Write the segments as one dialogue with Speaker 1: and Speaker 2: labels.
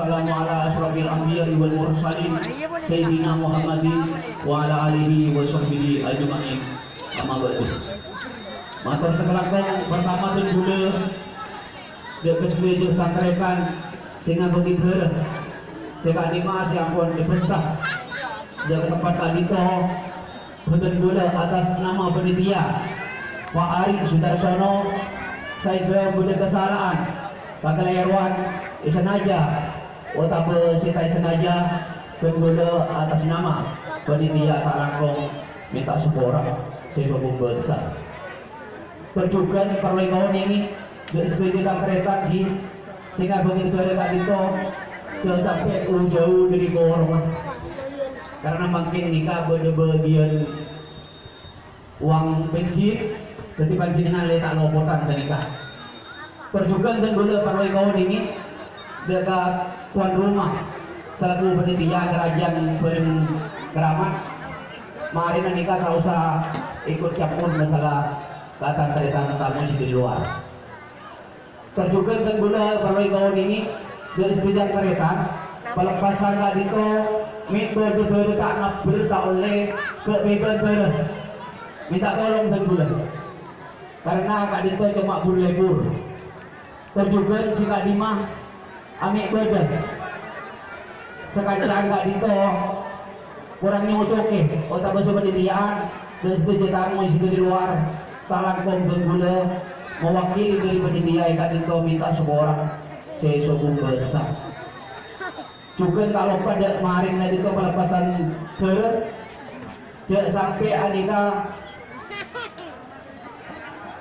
Speaker 1: wassalamu ala asyrafil anbiya'i wal mursalin sayyidina Muhammadin wa ala alihi wa sahbihi ajma'in. Amma ba'du. Matur sekelangkung pertama tun gula dia kesleje kangrekan sehingga begitu sehingga dimas yang pun diperintah dia ke tempat tadi toh betul gula atas nama penitia Pak Ari Sudarsono. Saya boleh kesalahan pakai layarwan senaja otapa sitai senaja pengguna atas nama penitia tak langkong minta sepora saya sombong besar perjukan perlengkapan ini dari sepeda kereta di sehingga begitu ada itu jauh sampai jauh dari korban karena makin nikah bagian uang bensin ketipan jenengan letak lopotan senikah perjukan dan gula perlengkapan ini dekat tuan rumah selaku penitia kerajaan Bareng Keramat mari nikah tak usah ikut campur masalah kata kereta tamu di luar. Terjukan dan gula perlengkapan ini dari sepeda kereta pelepasan tadi itu mikro berbeda tak nak bertak oleh ke beber minta tolong dan gula karena kak dito cuma burlebur. Terjukan si kak Dimah amik badan sekadang kak dito kurang nyocok otak bahasa penelitian dan sepeda tamu di luar talang kom dan gula mewakili dari penitia kak dito minta seorang saya sombong besar juga kalau pada kemarin tadi itu pelepasan sampai adika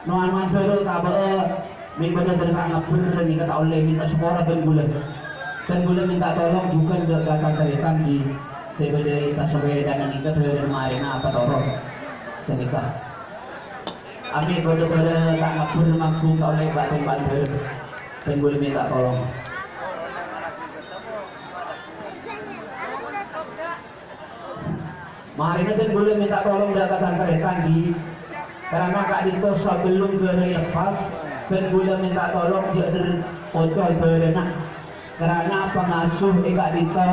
Speaker 1: nuan mandoro kabar min benar-benar ngabur nih kata oleh minta seorang dan gula minta tolong juga kata terikan di sebeda tasawuf dan nikah dari kemarin apa torong senikah Abi bener-bener tak ngabur mampu oleh batin banter dan gue minta tolong mari nanti gue minta tolong dah kata keretan di karena kak Dito sebelum gue lepas dan gue minta tolong jadi ocol berenak karena pengasuh kak Dito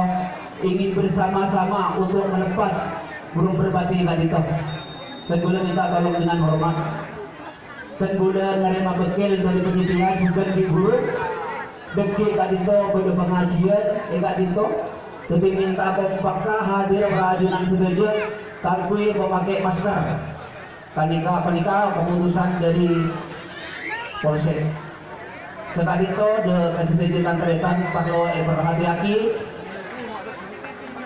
Speaker 1: ingin bersama-sama untuk melepas burung berbati kak Dito dan gue minta tolong dengan hormat dan gula nerima bekil dari penitia juga di guru bekil kak Dito pada pengajian kak Dito jadi minta kompaknya hadir perajunan sebeja takui memakai masker panika keputusan dari Polsek sekali itu de kesedihan keretan perlu berhati-hati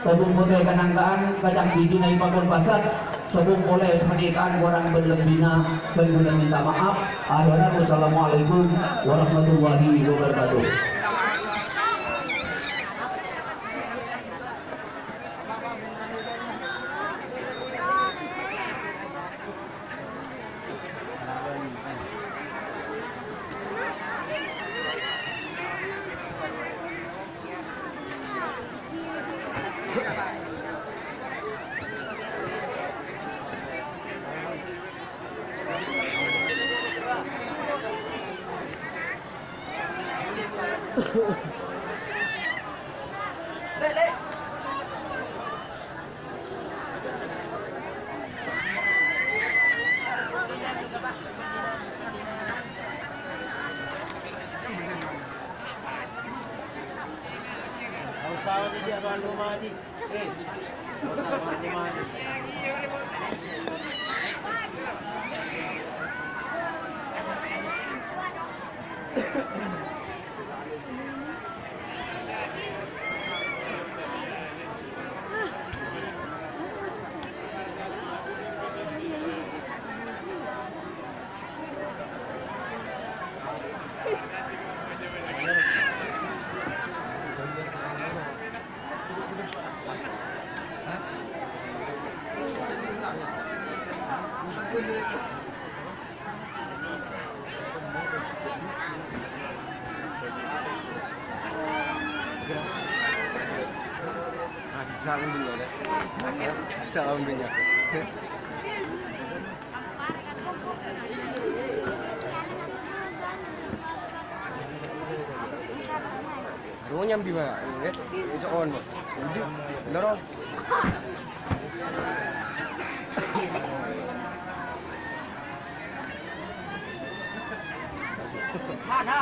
Speaker 1: sebelum putih kenangkaan kadang biji naik bangun pasar sebelum boleh semedikan orang berlebina dan guna minta maaf. Akhirnya wassalamualaikum warahmatullahi wabarakatuh.
Speaker 2: Salam dulu ya. Salam dulu. Ruangnya nyambi ba? It's on. Hindi. Laro.
Speaker 3: Ada